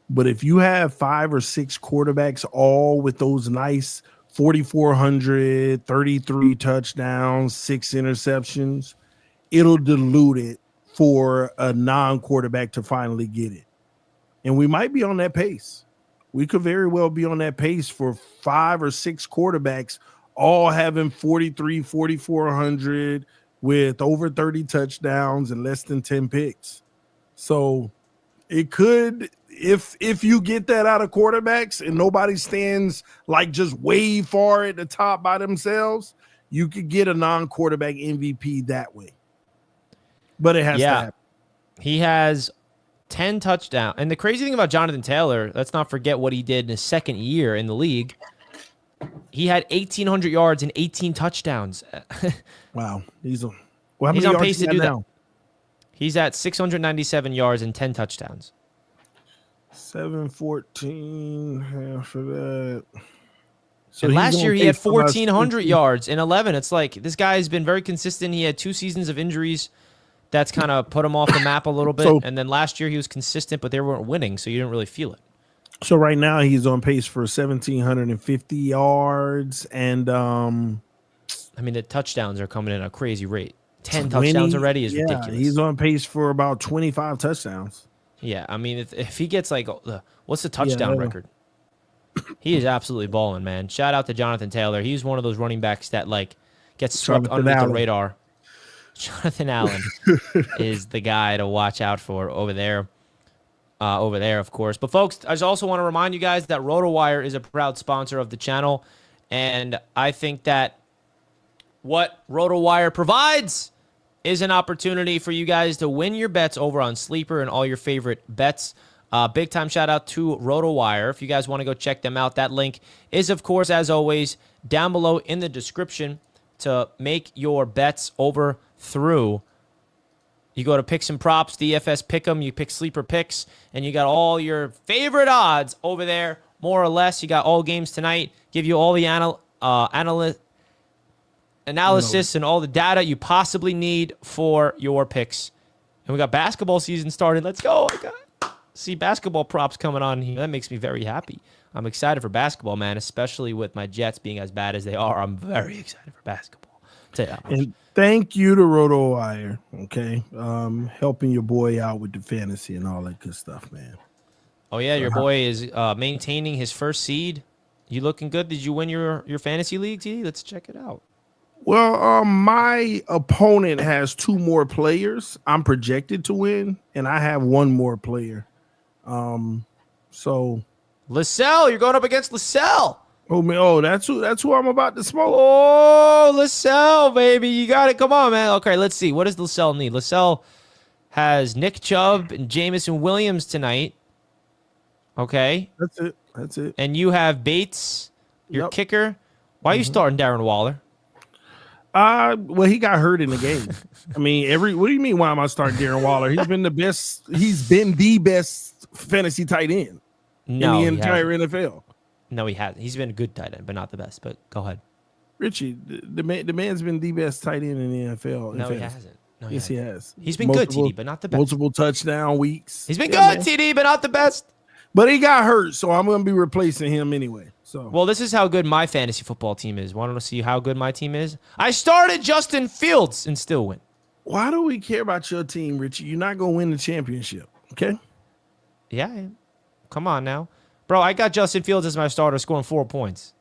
But if you have 5 or 6 quarterbacks all with those nice 4,400, 33 touchdowns, 6 interceptions, it'll dilute it for a non-quarterback to finally get it. And we might be on that pace. We could very well be on that pace for 5 or 6 quarterbacks all having 43, 4,400 with over 30 touchdowns and less than 10 picks. So it could if you get that out of quarterbacks and nobody stands like just way far at the top by themselves, you could get a non-quarterback MVP that way. But it has to happen. He has 10 touchdowns. And the crazy thing about Jonathan Taylor, let's not forget what he did in his second year in the league. He had 1,800 yards and 18 touchdowns. Wow. He's on pace to do that. He's at 697 yards and 10 touchdowns. 714, half of that. So and last year he had 1,400 yards and 11. It's like this guy has been very consistent. He had 2 seasons of injuries. That's kind of put him off the map a little bit. And then last year he was consistent, but they weren't winning, so you didn't really feel it. So right now he's on pace for 1,750 yards. And I mean, the touchdowns are coming in at a crazy rate. 10 touchdowns already is ridiculous. He's on pace for about 25 touchdowns. Yeah, I mean, if he gets like, what's the touchdown record? He is absolutely balling, man. Shout out to Jonathan Taylor. He's one of those running backs that like gets struck underneath the radar. Jonathan Allen is the guy to watch out for over there, of course. But folks, I just also want to remind you guys that RotoWire is a proud sponsor of the channel, and I think that what RotoWire provides is an opportunity for you guys to win your bets over on Sleeper and all your favorite bets. Big time shout out to RotoWire. If you guys want to go check them out, that link is, of course, as always, down below in the description to make your bets over through. You go to Picks and Props, DFS Pick'em, you pick Sleeper Picks, and you got all your favorite odds over there, more or less. You got all games tonight, give you all the analysis and all the data you possibly need for your picks. And we got basketball season started. Let's go. See basketball props coming on here. That makes me very happy. I'm excited for basketball, man, especially with my Jets being as bad as they are. I'm very excited for basketball. I'll tell you that much. And thank you to RotoWire, okay? Helping your boy out with the fantasy and all that good stuff, man. Oh, yeah, your boy is maintaining his first seed. You looking good? Did you win your fantasy league, T? Let's check it out. Well, my opponent has 2 more players I'm projected to win, and I have 1 more player. So LaSalle, you're going up against LaSalle. That's who I'm about to smoke. Oh, LaSalle, baby. You got it. Come on, man. Okay, let's see. What does LaSalle need? LaSalle has Nick Chubb and Jamison Williams tonight. Okay. That's it. And you have Bates, your kicker. Why are you starting Darren Waller? Well, he got hurt in the game. I mean, what do you mean? Why am I starting Darren Waller? He's been the best. He's been the best fantasy tight end in the entire NFL. No, he hasn't. He's been a good tight end, but not the best. But go ahead, Richie. The man's been the best tight end in the NFL. No, he hasn't. No, yes, he has. He's been good, TD, but not the best. Multiple touchdown weeks. He's been good, TD, but not the best. But he got hurt, so I'm going to be replacing him anyway. So, well, this is how good my fantasy football team is. Want to see how good my team is? I started Justin Fields and still win. Why do we care about your team, Richie? You're not going to win the championship, okay? Yeah, I am. Come on now. Bro, I got Justin Fields as my starter, scoring 4 points.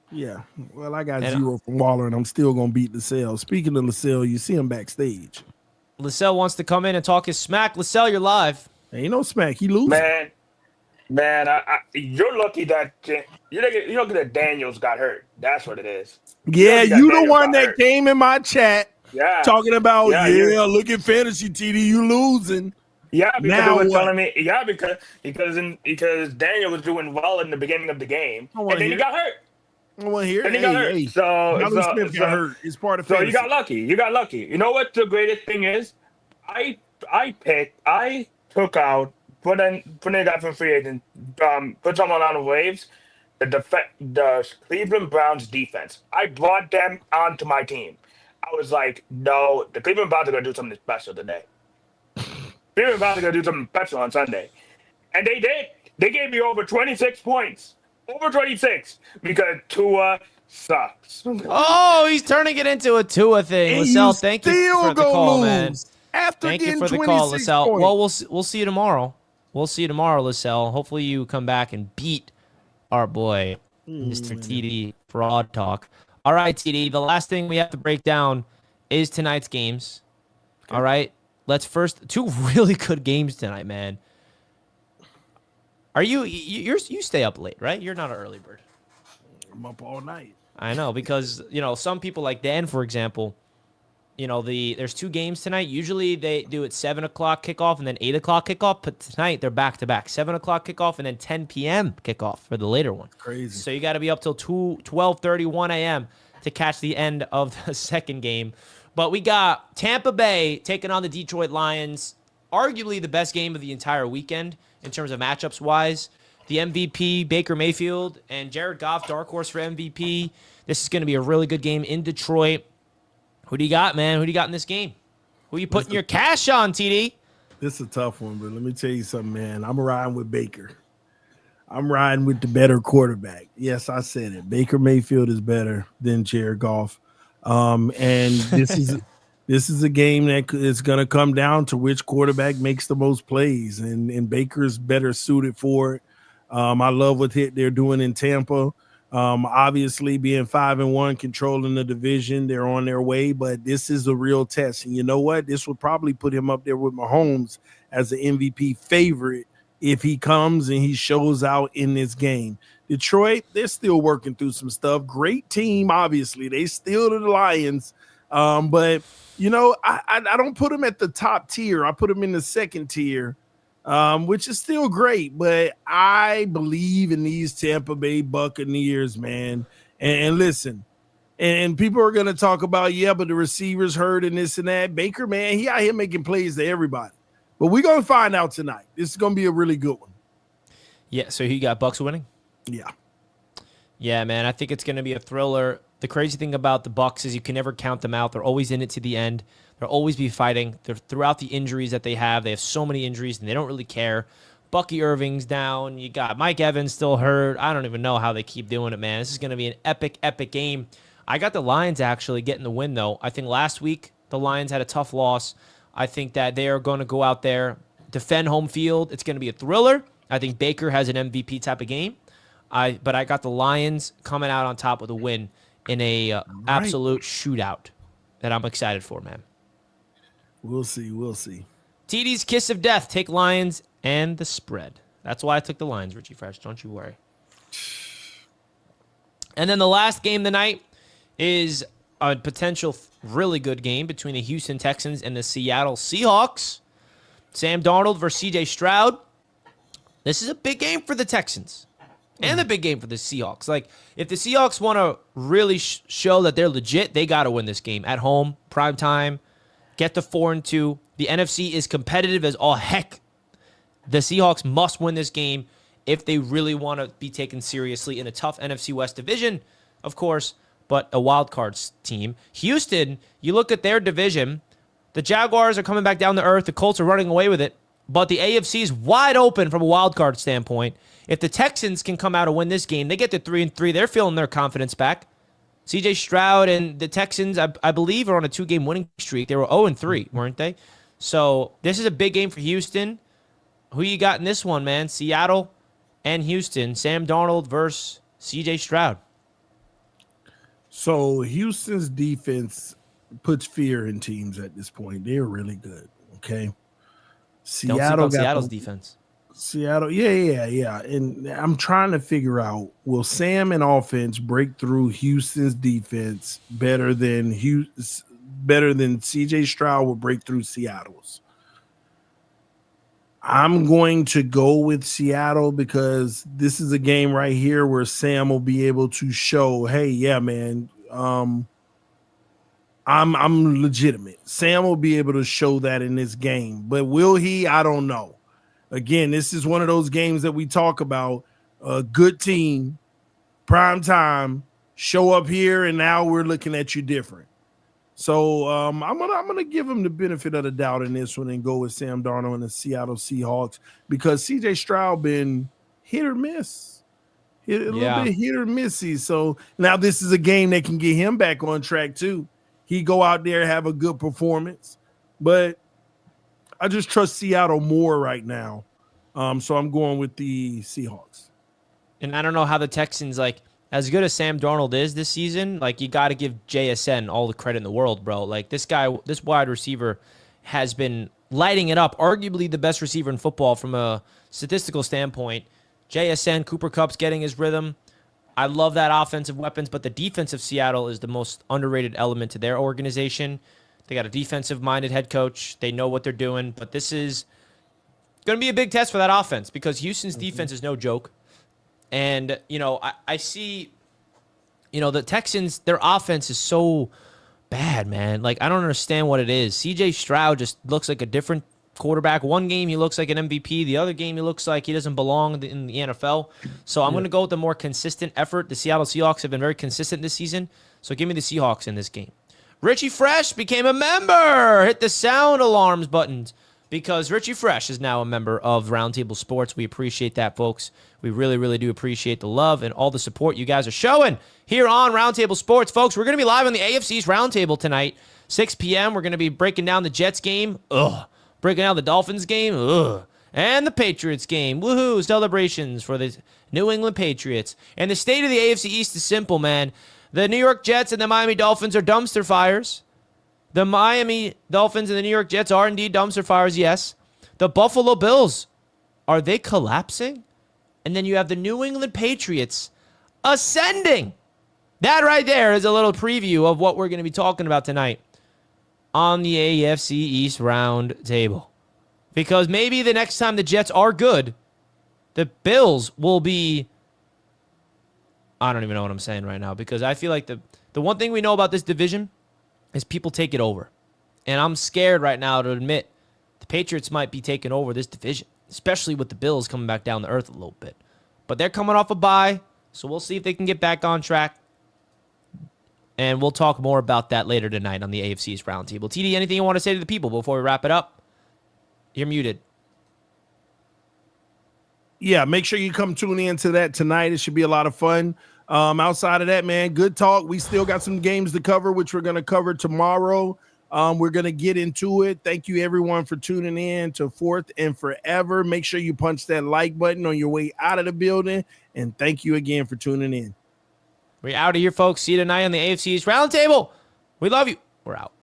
Yeah, well, I got 0 from Waller, and I'm still going to beat LaSalle. Speaking of LaSalle, you see him backstage. LaSalle wants to come in and talk his smack. LaSalle, you're live. Ain't no smack. He losing. Man, you're lucky that you're lucky that Daniels got hurt. That's what it is. Yeah, you the one that came in my chat talking about, look at fantasy, TD, you losing. Yeah, because they were telling me, because Daniel was doing well in the beginning of the game, and then he got hurt. I want to hear it. And he got hurt. So Smith got hurt. It's part of so fantasy. you got lucky. You know what the greatest thing is? I took out. Put in a guy from free agent, put someone on the waves, the Cleveland Browns defense. I brought them onto my team. I was like, no, the Cleveland Browns are going to do something special today. Cleveland Browns are going to do something special on Sunday. And they did. They gave me over 26 points. Over 26 because Tua sucks. Oh, he's turning it into a Tua thing. LaSalle, thank you for the call, man. Thank you for the call, LaSalle. Well, we'll see you tomorrow. We'll see you tomorrow, LaSalle. Hopefully you come back and beat our boy, Mr. TD Fraud Talk. All right, TD, the last thing we have to break down is tonight's games. Okay. All right, let's first, 2 really good games tonight, man. Are you stay up late, right? You're not an early bird. I'm up all night. I know, because some people like Dan, for example, there's 2 games tonight. Usually they do it 7 o'clock kickoff and then 8 o'clock kickoff, but tonight they're back to back, 7 o'clock kickoff and then 10 p.m. kickoff for the later one. Crazy. So you got to be up till 12:31 a.m. to catch the end of the second game. But we got Tampa Bay taking on the Detroit Lions, arguably the best game of the entire weekend in terms of matchups wise. The MVP, Baker Mayfield, and Jared Goff, dark horse for MVP. This is going to be a really good game in Detroit. Who do you got, man? Who do you got in this game? Who you putting your cash on, TD? This is a tough one, but let me tell you something, man. I'm riding with Baker. I'm riding with the better quarterback. Yes, I said it. Baker Mayfield is better than Jared Goff. And this is a game that is going to come down to which quarterback makes the most plays, and Baker's better suited for it. I love what they're doing in Tampa. Obviously being 5-1, controlling the division, they're on their way, but this is a real test. And you know what? This will probably put him up there with Mahomes as the MVP favorite if he comes and he shows out in this game. Detroit, they're still working through some stuff. Great team, obviously. They still the Lions. But I don't put them at the top tier. I put them in the second tier. Which is still great, but I believe in these Tampa Bay Buccaneers, man. And listen, and people are going to talk about, but the receivers hurt and this and that. Baker, man, he out here making plays to everybody. But we're going to find out tonight. This is going to be a really good one. Yeah, so you got Bucs winning? Yeah. Yeah, man, I think it's going to be a thriller. The crazy thing about the Bucs is you can never count them out. They're always in it to the end. They'll always be fighting. They're throughout the injuries that they have so many injuries, and they don't really care. Bucky Irving's down. You got Mike Evans still hurt. I don't even know how they keep doing it, man. This is going to be an epic, epic game. I got the Lions actually getting the win, though. I think last week the Lions had a tough loss. I think that they are going to go out there, defend home field. It's going to be a thriller. I think Baker has an MVP type of game. But I got the Lions coming out on top with a win in a absolute shootout that I'm excited for, man. We'll see. TD's kiss of death. Take Lions and the spread. That's why I took the Lions, Richie Fresh. Don't you worry. And then the last game tonight is a potential really good game between the Houston Texans and the Seattle Seahawks. Sam Darnold versus C.J. Stroud. This is a big game for the Texans and a big game for the Seahawks. Like, if the Seahawks want to really show that they're legit, they got to win this game at home, prime time. Get to 4-2. The NFC is competitive as all heck. The Seahawks must win this game if they really want to be taken seriously in a tough NFC West division, of course, but a wild cards team. Houston, you look at their division, the Jaguars are coming back down to earth. The Colts are running away with it, but the AFC is wide open from a wild card standpoint. If the Texans can come out and win this game, they get to 3-3. They're feeling their confidence back. C.J. Stroud and the Texans, I believe, are on a 2-game winning streak. They were 0-3, weren't they? So this is a big game for Houston. Who you got in this one, man? Seattle and Houston. Sam Darnold versus C.J. Stroud. So Houston's defense puts fear in teams at this point. They're really good, okay? Seattle's defense. Seattle, yeah. And I'm trying to figure out, will Sam in offense break through Houston's defense better than C.J. Stroud will break through Seattle's? I'm going to go with Seattle because this is a game right here where Sam will be able to show, hey, yeah, man, I'm legitimate. Sam will be able to show that in this game, but will he? I don't know. Again, this is one of those games that we talk about. A good team, prime time, show up here, and now we're looking at you different. So I'm gonna give him the benefit of the doubt in this one and go with Sam Darnold and the Seattle Seahawks because C.J. Stroud been hit or miss, a little bit hit or missy. So now this is a game that can get him back on track too. He go out there have a good performance, but I just trust Seattle more right now. So I'm going with the Seahawks. And I don't know how the Texans, like, as good as Sam Darnold is this season, like, you got to give JSN all the credit in the world, bro. Like, this wide receiver has been lighting it up. Arguably the best receiver in football from a statistical standpoint. JSN, Cooper Kupp's getting his rhythm. I love that offensive weapons, but the defense of Seattle is the most underrated element to their organization. They got a defensive-minded head coach. They know what they're doing, but this is going to be a big test for that offense because Houston's defense is no joke. And, I see, the Texans, their offense is so bad, man. Like, I don't understand what it is. CJ Stroud just looks like a different quarterback. One game, he looks like an MVP. The other game, he looks like he doesn't belong in the NFL. So I'm going to go with the more consistent effort. The Seattle Seahawks have been very consistent this season. So give me the Seahawks in this game. Richie Fresh became a member. Hit the sound alarms buttons because Richie Fresh is now a member of Roundtable Sports. We appreciate that, folks. We really, really do appreciate the love and all the support you guys are showing here on Roundtable Sports. Folks, we're going to be live on the AFC's Roundtable tonight, 6 p.m. We're going to be breaking down the Jets game. Breaking down the Dolphins game. And the Patriots game. Woohoo. Celebrations for the New England Patriots. And the state of the AFC East is simple, man. The New York Jets and the Miami Dolphins are dumpster fires. The Miami Dolphins and the New York Jets are indeed dumpster fires, yes. The Buffalo Bills, are they collapsing? And then you have the New England Patriots ascending. That right there is a little preview of what we're going to be talking about tonight on the AFC East round table. Because maybe the next time the Jets are good, the Bills will be... I don't even know what I'm saying right now because I feel like the one thing we know about this division is people take it over. And I'm scared right now to admit the Patriots might be taking over this division, especially with the Bills coming back down to earth a little bit. But they're coming off a bye, so we'll see if they can get back on track. And we'll talk more about that later tonight on the AFC's Roundtable. TD, anything you want to say to the people before we wrap it up? You're muted. Yeah, make sure you come tune in to that tonight. It should be a lot of fun. Outside of that, man, good talk. We still got some games to cover, which we're going to cover tomorrow. We're going to get into it. Thank you, everyone, for tuning in to Fourth and Forever. Make sure you punch that like button on your way out of the building. And thank you again for tuning in. We're out of here, folks. See you tonight on the AFC's Roundtable. We love you. We're out.